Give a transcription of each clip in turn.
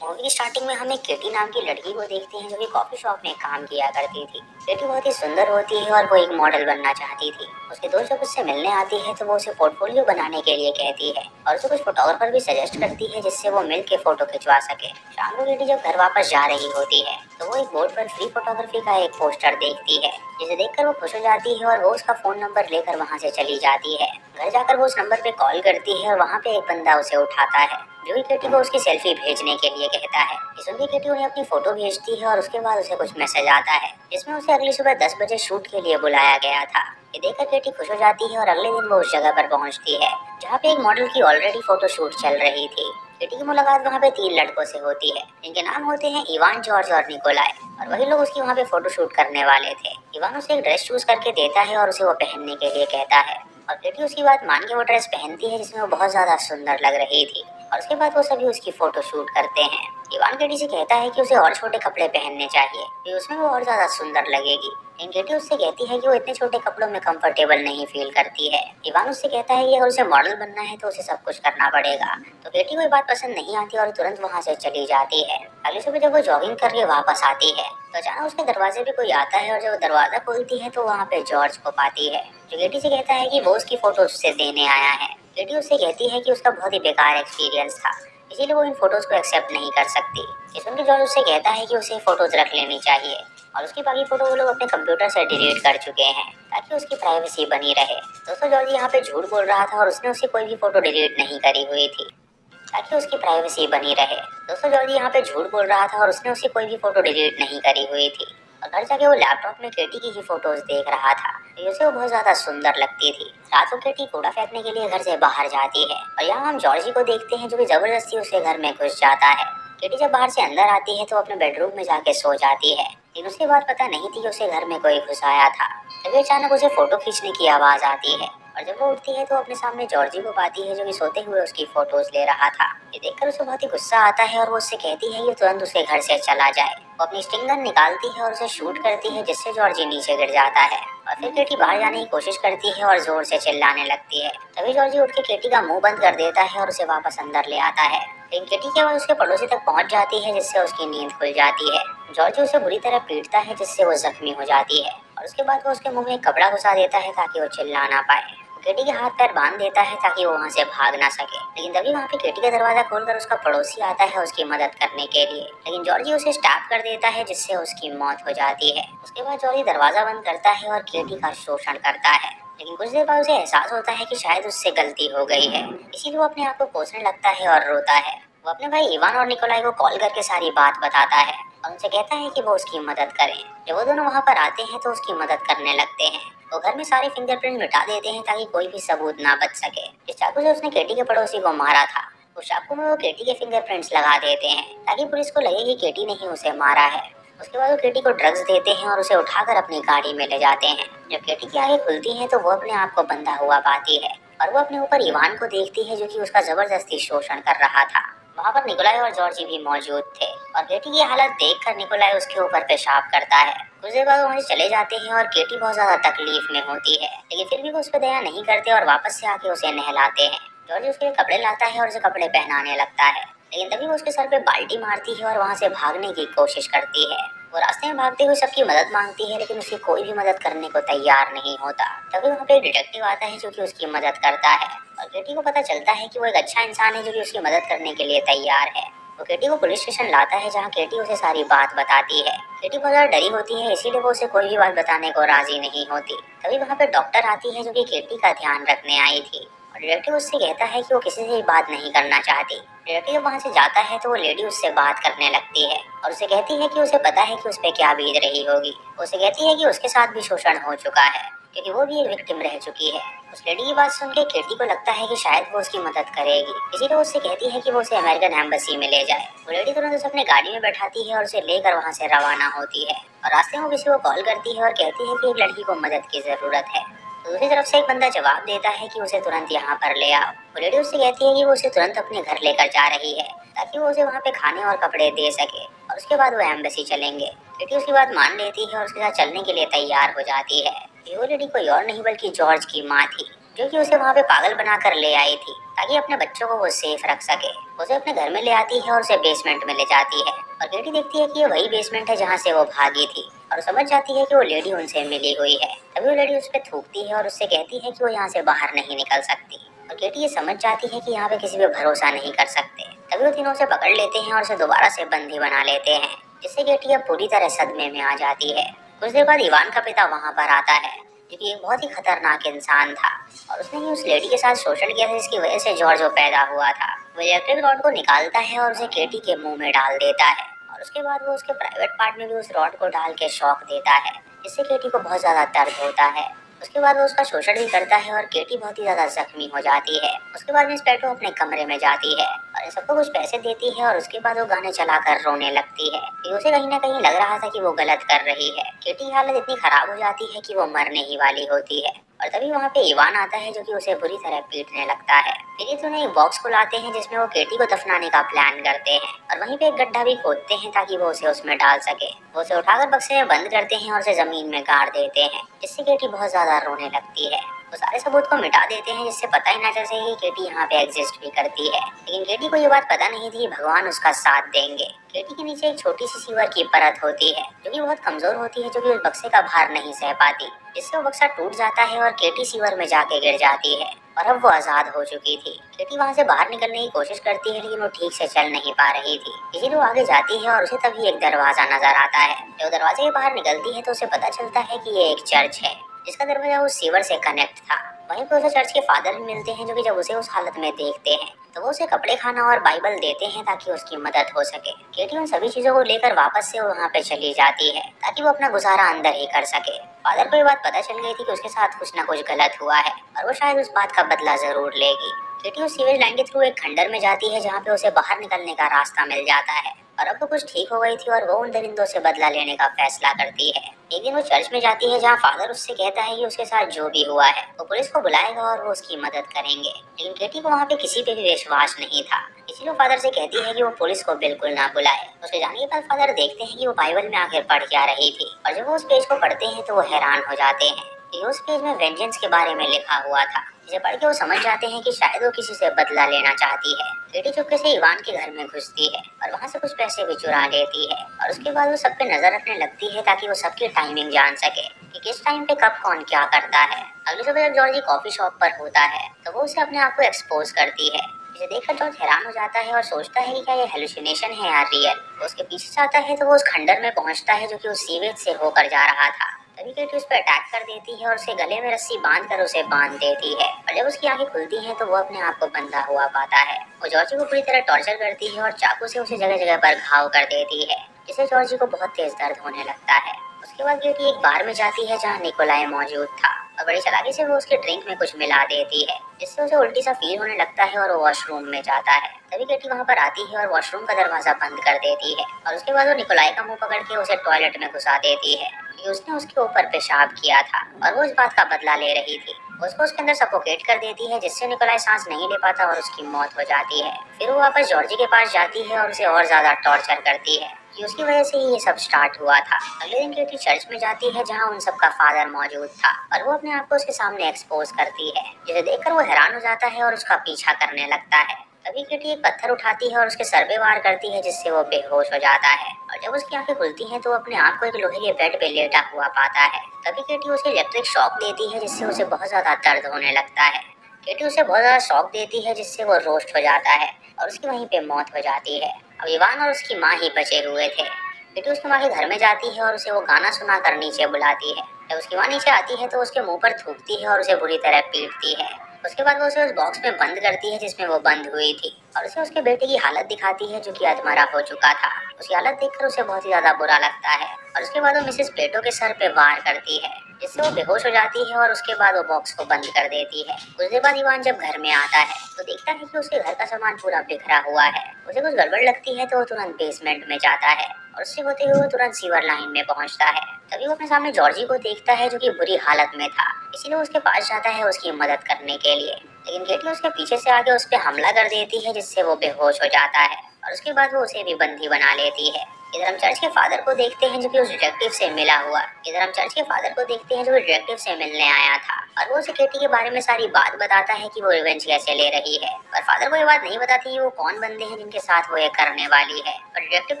Movie की starting में हम एक केटी नाम की लड़की को देखते हैं जो कि कॉफी शॉप में काम किया करती थी। केटी बहुत ही सुंदर होती है और वो एक मॉडल बनना चाहती थी। उसके दोस्त जब उससे मिलने आती है तो वो उसे पोर्टफोलियो बनाने के लिए कहती है और उसे कुछ फोटोग्राफर भी सजेस्ट करती है जिससे वो मिल के फोटो खिंचवा सके। शाम को केटी जब घर वापस जा रही होती है तो वो एक बोर्ड पर फ्री फोटोग्राफी का एक पोस्टर देखती है जिसे देखकर वो खुश हो जाती है और वो उसका फोन नंबर लेकर वहाँ से चली जाती है। घर जाकर वो उस नंबर पे कॉल करती है और वहाँ पे एक बंदा उसे उठाता है जो कि केटी को उसकी सेल्फी भेजने के लिए कहता है। ये सुन के केटी उन्हें अपनी फोटो भेजती है और उसके बाद उसे कुछ मैसेज आता है जिसमें उसे अगली सुबह 10 बजे शूट के लिए बुलाया गया था। ये देखकर केटी खुश हो जाती है और अगले दिन वो उस जगह पर पहुंचती है जहाँ पे एक मॉडल की ऑलरेडी फोटो शूट चल रही थी। केटी की मुलाकात वहाँ पे 3 लड़कों से होती है जिनके नाम होते हैं इवान, जॉर्ज और निकोलाई और वही लोग उसकी वहाँ पे फोटो शूट करने वाले थे। इवान उसे एक ड्रेस चूज करके देता है और उसे वो पहनने के लिए कहता है और केटी उसकी बात मान के वो ड्रेस पहनती है जिसमें वो बहुत ज्यादा सुंदर लग रही थी और उसके बाद वो सभी उसकी फोटो शूट करते हैं। इवान केटी से कहता है कि उसे और छोटे कपड़े पहनने चाहिए कि उसमें वो और ज्यादा सुंदर लगेगी, लेकिन केटी उससे कहती है कि वो इतने छोटे कपड़ों में कंफर्टेबल नहीं फील करती है। इवान उससे कहता है कि अगर उसे मॉडल बनना है तो उसे सब कुछ करना पड़ेगा। तो केटी को ये बात पसंद नहीं आती और तुरंत वहाँ से चली जाती है। अगली सुबह जब वो जॉगिंग करके वापस आती है तो अचानक उसके दरवाजे पे कोई आता है और जब वो दरवाजा खोलती है तो वहाँ पे जॉर्ज को पाती है जो केटी से कहता है कि वो उसकी फोटो उससे देने आया है। केटी उससे कहती है कि उसका बहुत ही बेकार एक्सपीरियंस था इसीलिए वो इन फोटोज को एक्सेप्ट नहीं कर सकती। ये सुनकर जॉर्ज उससे कहता है कि उसे फोटोज रख लेनी चाहिए और उसकी बाकी फोटो वो लोग अपने कंप्यूटर से डिलीट कर चुके हैं ताकि उसकी प्राइवेसी बनी रहे। दोस्तों जॉर्ज यहाँ पे झूठ बोल रहा था और उसने उसकी कोई भी फोटो डिलीट नहीं करी हुई थी ताकि उसकी प्राइवेसी बनी रहे। दोस्तों जॉर्ज यहाँ पे झूठ बोल रहा था और उसने उसकी कोई भी फोटो डिलीट नहीं करी हुई थी और घर जाके वो लैपटॉप में केटी की ही फोटोज देख रहा था तो उसे वो बहुत ज्यादा सुंदर लगती थी। रात को केटी कूड़ा फेंकने के लिए घर से बाहर जाती है और यहाँ हम जॉर्जी को देखते हैं जो कि जबरदस्ती उसके घर में घुस जाता है। केटी जब बाहर से अंदर आती है तो अपने बेडरूम में जाके सो जाती है लेकिन उसे बात पता नहीं थी कि उसे घर में कोई घुस आया था। तभी अचानक उसे फोटो खींचने की आवाज आती है और जब वो उठती है तो अपने सामने जॉर्जी को पाती है जो कि सोते हुए उसकी फोटोज ले रहा था। ये देखकर उसे बहुत ही गुस्सा आता है और वो उससे कहती है कि तुरंत उसके घर से चला जाए। वो अपनी स्टिंग गन निकालती है और उसे शूट करती है जिससे जॉर्जी नीचे गिर जाता है और फिर केटी बाहर जाने की कोशिश करती है और जोर से चिल्लाने लगती है। तभी जॉर्जी उठ के केटी का मुंह बंद कर देता है और उसे वापस अंदर ले आता है लेकिन केटी की आवाज उसके पड़ोसी तक पहुंच जाती है जिससे उसकी नींद खुल जाती है। जॉर्जी उसे बुरी तरह पीटता है जिससे वो जख्मी हो जाती है और उसके बाद वो उसके मुंह में एक कपड़ा घुसा देता है ताकि वो चिल्ला ना पाए। केटी के हाथ पैर बांध देता है ताकि वो वहाँ से भाग ना सके लेकिन तभी वहाँ पे केटी का दरवाजा खोलकर उसका पड़ोसी आता है उसकी मदद करने के लिए लेकिन जॉर्जी उसे स्टैप कर देता है जिससे उसकी मौत हो जाती है। उसके बाद जॉर्जी दरवाजा बंद करता है और केटी का शोषण करता है लेकिन कुछ देर बाद उसे एहसास होता है कि शायद उससे गलती हो गई है इसीलिए वो अपने आप को कोसने लगता है और रोता है। वो अपने भाई इवान और निकोलाई को कॉल करके सारी बात बताता है और उनसे कहता है कि वो उसकी मदद करें। जब वो दोनों वहाँ पर आते हैं तो उसकी मदद करने लगते हैं। वो घर में सारे फिंगरप्रिंट मिटा देते हैं ताकि कोई भी सबूत ना बच सके। जिस चाकू से उसने केटी के पड़ोसी को मारा था उस चाकू में वो केटी के फिंगरप्रिंट्स लगा देते हैं ताकि पुलिस को लगे कि केटी ने ही उसे मारा है। उसके बाद वो केटी को ड्रग्स देते हैं और उसे उठाकर अपनी गाड़ी में ले जाते हैं। जब केटी की आंखें खुलती हैं तो वो अपने आप को बंधा हुआ पाती है और वो अपने ऊपर इवान को देखती है जो कि उसका जबरदस्ती शोषण कर रहा था। वहाँ पर निकोलाई और जॉर्जी भी मौजूद थे और केटी की हालत देखकर निकोलाई उसके ऊपर पेशाब करता है। कुछ देर बाद वहीं चले जाते हैं और केटी बहुत ज्यादा तकलीफ में होती है लेकिन फिर भी वो उस पर दया नहीं करते और वापस से आके उसे नहलाते हैं। जॉर्जी उसके लिए कपड़े लाता है और उसे कपड़े पहनाने लगता है लेकिन तभी वो उसके सर पे बाल्टी मारती है और वहाँ से भागने की कोशिश करती है। वो रास्ते में भागते हुए सबकी मदद मांगती है लेकिन उसकी कोई भी मदद करने को तैयार नहीं होता। तभी वहाँ पे एक डिटेक्टिव आता है जो कि उसकी मदद करता है और केटी को पता चलता है कि वो एक अच्छा इंसान है जो कि उसकी मदद करने के लिए तैयार है। वो केटी को पुलिस स्टेशन लाता है जहाँ केटी उसे सारी बात बताती है। केटी बहुत ज्यादा डरी होती है इसीलिए वो उसे कोई भी बात बताने को राजी नहीं होती। तभी वहाँ पे डॉक्टर आती है जो कि केटी का ध्यान रखने आई थी और डिटेक्टिव उससे कहता है कि वो किसी से बात नहीं करना चाहती। डिटेक्टिव वहाँ से जाता है तो वो लेडी उससे बात करने लगती है और उसे कहती है कि उसे पता है कि उस पर क्या बीत रही होगी। उसे कहती है कि उसके साथ भी शोषण हो चुका है क्योंकि वो भी एक विक्टिम रह चुकी है। उस लेडी की बात सुन के केटी को लगता है कि शायद वो उसकी मदद करेगी इसीलिए वो उससे कहती है कि वो उसे अमेरिकन एम्बेसी में ले जाए। वो लेडी तुरंत उसे अपने गाड़ी में बैठाती है और उसे लेकर वहाँ से रवाना होती है और रास्ते में किसी को कॉल करती है और कहती है कि एक लड़की को मदद की जरूरत है। तो दूसरी तरफ से एक बंदा जवाब देता है कि उसे तुरंत यहाँ पर ले आओ। वो लेडी उससे कहती है कि वो उसे तुरंत अपने घर लेकर जा रही है ताकि वो उसे वहाँ पे खाने और कपड़े दे सके और उसके बाद वो एम्बेसी चलेंगे। केटी उसकी बात मान लेती है और उसके साथ चलने के लिए तैयार हो जाती है। वो लेडी कोई और नहीं बल्कि जॉर्ज की माँ थी जो कि उसे वहाँ पे पागल बनाकर ले आई थी ताकि अपने बच्चों को वो सेफ रख सके। उसे अपने घर में ले आती है और उसे बेसमेंट में ले जाती है और केटी देखती है कि ये वही बेसमेंट है जहाँ से वो भागी थी और समझ जाती है कि वो लेडी उनसे मिली हुई है। तभी वो लेडी उस पर थूकती है और उससे कहती है कि वो यहाँ से बाहर नहीं निकल सकती और केटी ये समझ जाती है कि यहाँ पे किसी पे भरोसा नहीं कर सकते। तभी वो तीनों उसे पकड़ लेते हैं और उसे दोबारा से बंदी बना लेते हैं, जिससे केटी अब पूरी तरह सदमे में आ जाती है। कुछ देर बाद इवान का पिता वहाँ पर आता है, जो कि एक बहुत ही खतरनाक इंसान था और उसने ही उस लेडी के साथ शोषण किया था, जिसकी वजह से जॉर्ज पैदा हुआ था। वो इलेक्ट्रिक रॉड को निकालता है और उसे केटी के मुंह में डाल देता है और उसके बाद वो उसके प्राइवेट पार्ट में भी उस रॉड को डाल के शॉक देता है, जिससे केटी को बहुत ज्यादा दर्द होता है। उसके बाद वो उसका शोषण भी करता है और केटी बहुत ही ज्यादा जख्मी हो जाती है। उसके बाद मिस पेटो अपने कमरे में जाती है और इन सबको कुछ पैसे देती है और उसके बाद वो गाने चलाकर रोने लगती है। उसे कहीं ना कहीं लग रहा था कि वो गलत कर रही है। केटी की हालत इतनी खराब हो जाती है कि वो मरने ही वाली होती है और तभी वहाँ पे इवान आता है, जो कि उसे बुरी तरह पीटने लगता है। फिर ये दोनों एक बॉक्स को लाते हैं जिसमें वो केटी को दफनाने का प्लान करते हैं और वहीं पे एक गड्ढा भी खोदते हैं ताकि वो उसे उसमें डाल सके। वो उसे उठाकर बक्से में बंद करते हैं और उसे जमीन में गाड़ देते हैं, जिससे केटी बहुत ज्यादा रोने लगती है। वो सारे सबूत को मिटा देते हैं, जिससे पता ही ना चल सके कि केटी यहाँ पे एग्जिस्ट भी करती है। लेकिन केटी को ये बात पता नहीं थी भगवान उसका साथ देंगे। केटी के नीचे एक छोटी सी सीवर की परत होती है, जो कि बहुत कमजोर होती है, जो कि उस बक्से का भार नहीं सह पाती, जिससे वो बक्सा टूट जाता है और केटी सीवर में जाके गिर जाती है और अब वो आजाद हो चुकी थी। केटी वहाँ से बाहर निकलने की कोशिश करती है, लेकिन वो ठीक से चल नहीं पा रही थी, इसीलिए वो आगे जाती है और उसे तभी एक दरवाजा नजर आता है। जब दरवाजे के बाहर निकलती है तो उसे पता चलता है कि ये एक चर्च है, जिसका दरवाजा उस सीवर से कनेक्ट था। वहीं पर उसे चर्च के फादर भी मिलते हैं, जो कि जब उसे उस हालत में देखते हैं तो वो उसे कपड़े, खाना और बाइबल देते हैं ताकि उसकी मदद हो सके। केटी उन सभी चीजों को लेकर वापस से वहाँ पे चली जाती है ताकि वो अपना गुजारा अंदर ही कर सके। फादर को ये बात पता चल गई थी कि उसके साथ कुछ न कुछ गलत हुआ है और वो शायद उस बात का बदला जरूर लेगी। केटी उस सीवेज लाइन के थ्रू एक खंडर में जाती है, जहाँ पे उसे बाहर निकलने का रास्ता मिल जाता है और अब तो कुछ ठीक हो गई थी और वो उन दरिंदों से बदला लेने का फैसला करती है। एक दिन वो चर्च में जाती है, जहाँ फादर उससे कहता है कि उसके साथ जो भी हुआ है वो पुलिस को बुलाएगा और वो उसकी मदद करेंगे। लेकिन केटी को वहाँ पे किसी पे भी विश्वास नहीं था, इसीलिए फादर से कहती है कि वो पुलिस को बिल्कुल ना बुलाए। उसके जाने के बाद फादर देखते हैं कि वो बाइबल में आखिर पढ़ क्या रही थी और जब वो उस पेज को पढ़ते हैं तो वो हैरान हो जाते हैं कि उस पेज में वेंजेंस के बारे में लिखा हुआ था, जिसे पढ़ के वो समझ जाते हैं कि शायद वो किसी से बदला लेना चाहती है। केटी चुपके से इवान के घर में घुसती है और वहाँ से कुछ पैसे भी चुरा लेती है और उसके बाद वो सब पे नजर रखने लगती है ताकि वो सबकी टाइमिंग जान सके कि किस टाइम पे कब कौन क्या करता है। अगली सुबह जब जॉर्जी कॉफी शॉप पर होता है तो वो उसे अपने आप को एक्सपोज करती है, जिसे देखकर जॉर्ज हैरान हो जाता है और सोचता है कि क्या ये हेलुसिनेशन है या रियल। वो उसके पीछे जाता है तो वो उस खंडर में पहुंचता है, जो कि उस सीवेज से होकर जा रहा था। तभी केटी उस पर अटैक कर देती है और उसे गले में रस्सी बांधकर उसे बांध देती है और जब उसकी आंखें खुलती हैं तो वो अपने आप को बंधा हुआ पाता है। वो जॉर्जी को पूरी तरह टॉर्चर करती है और चाकू से उसे जगह जगह पर घाव कर देती है, जिससे जॉर्जी को बहुत तेज दर्द होने लगता है। उसके बाद केटी एक बार में जाती है जहाँ निकोलाई मौजूद था और बड़ी चालाकी से वो उसके ड्रिंक में कुछ मिला देती है, जिससे उसे उल्टी सा फील होने लगता है और वो वॉशरूम में जाता है। तभी केटी वहाँ पर आती है और वॉशरूम का दरवाजा बंद कर देती है और उसके बाद वो निकोलाई का मुंह पकड़ के उसे टॉयलेट में घुसा देती है कि उसने उसके ऊपर पेशाब किया था और वो इस बात का बदला ले रही थी। उसको उसके अंदर सफोकेट कर देती है, जिससे निकोलाई सांस नहीं ले पाता और उसकी मौत हो जाती है। फिर वो वापस जॉर्जी के पास जाती है और उसे और ज्यादा टॉर्चर करती है कि उसकी वजह से ही ये सब स्टार्ट हुआ था। अगले दिन केटी चर्च में जाती है, जहाँ उन सब का फादर मौजूद था और वो अपने आप को उसके सामने एक्सपोज करती है, जिसे देखकर वो हैरान हो जाता है और उसका पीछा करने लगता है। तभी केटी एक पत्थर उठाती है और उसके सर पे वार करती है, जिससे वो बेहोश हो जाता है और जब उसकी आंखें खुलती हैं तो वो अपने आप को एक लोहे के बेड पे लेटा हुआ पाता है। तभी केटी उसे इलेक्ट्रिक शॉक देती है, जिससे उसे बहुत ज्यादा दर्द होने लगता है। केटी उसे बहुत ज्यादा शॉक देती है, जिससे वो रोस्ट हो जाता है और उसकी वहीं पे मौत हो जाती है। अब इवान और उसकी माँ ही बचे हुए थे। केटी उसकी माँ के घर में जाती है और उसे वो गाना सुनाकर नीचे बुलाती है। जब उसकी माँ नीचे आती है तो उसके मुंह पर थूकती है और उसे बुरी तरह पीटती है। उसके बाद वो उसे उस बॉक्स में बंद करती है जिसमें वो बंद हुई थी और उसे उसके बेटे की हालत दिखाती है, जो कि अधमरा हो चुका था। उसकी हालत देखकर उसे बहुत ही ज्यादा बुरा लगता है और उसके बाद वो मिसेस प्लेटो के सर पे वार करती है, जिससे वो बेहोश हो जाती है और उसके बाद वो बॉक्स को बंद कर देती है। कुछ देर बाद इवान जब घर में आता है तो देखता है कि उसके घर का सामान पूरा बिखरा हुआ है। उसे कुछ गड़बड़ लगती है तो वो तुरंत बेसमेंट में जाता है और उससे होते हुए तुरंत सीवर लाइन में पहुंचता है। तभी वो अपने सामने जॉर्जी को देखता है, जो कि बुरी हालत में था, इसीलिए उसके पास जाता है उसकी मदद करने के लिए। लेकिन केटी उसके पीछे से आके उस पर हमला कर देती है, जिससे वो बेहोश हो जाता है और उसके बाद वो उसे भी बंदी बना लेती है। इधर हम चर्च के फादर को देखते हैं जो कि उस डिटेक्टिव से मिला हुआ। इधर हम चर्च के फादर को देखते हैं जो डिटेक्टिव से मिलने आया था और वो उसे केटी के बारे में सारी बात बताता है कि वो रिवेंज कैसे ले रही है। और फादर को ये बात नहीं बताती वो कौन बंदे हैं जिनके साथ वो ये करने वाली है। और डिटेक्टिव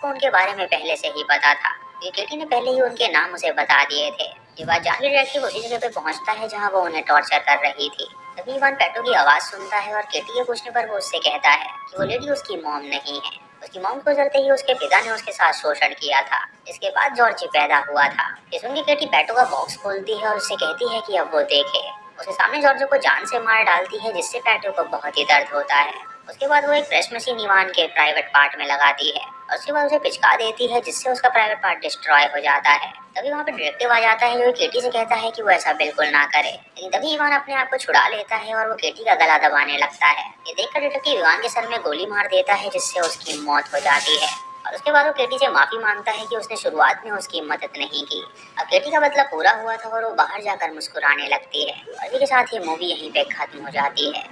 को उनके बारे में पहले से ही पता था। ये केटी ने पहले ही उनके नाम उसे बता दिए थे। ये बात जान के डिटेक्टिव उसी जगह पे पहुंचता है जहाँ वो उन्हें टॉर्चर कर रही थी। तभी इवान पेटो की आवाज सुनता है और केटी के पूछने पर वो उससे कहता है कि वो लेडी उसकी मॉम नहीं है। उसकी मॉम को गुजरते ही उसके पिता ने उसके साथ शोषण किया था। इसके बाद जॉर्ज पैदा हुआ था। ये सुन के केटी पेटो का बॉक्स खोलती है और उससे कहती है कि अब वो देखे। उसके सामने जॉर्जो को जान से मार डालती है जिससे पेटो को बहुत ही दर्द होता है। उसके बाद वो एक प्रेस मशीन इवान के प्राइवेट पार्ट में लगाती है और उसके बाद उसे पिचका देती है जिससे उसका प्राइवेट पार्ट डिस्ट्रॉय हो जाता है। तभी वहाँ पे डिटेक्टिव आ जाता है जो केटी से कहता है कि वो ऐसा बिल्कुल ना करे। लेकिन तभी इवान अपने आप को छुड़ा लेता है और वो केटी का गला दबाने लगता है। ये देखकर डिटेक्टिव इवान के सर में गोली मार देता है जिससे उसकी मौत हो जाती है। और उसके बाद वो केटी से माफी मांगता है कि उसने शुरुआत में उसकी मदद नहीं की। अब केटी का मतलब पूरा हुआ था और वो बाहर जाकर मुस्कुराने लगती है। और इसी के साथ ये मूवी यहीं पे खत्म हो जाती है।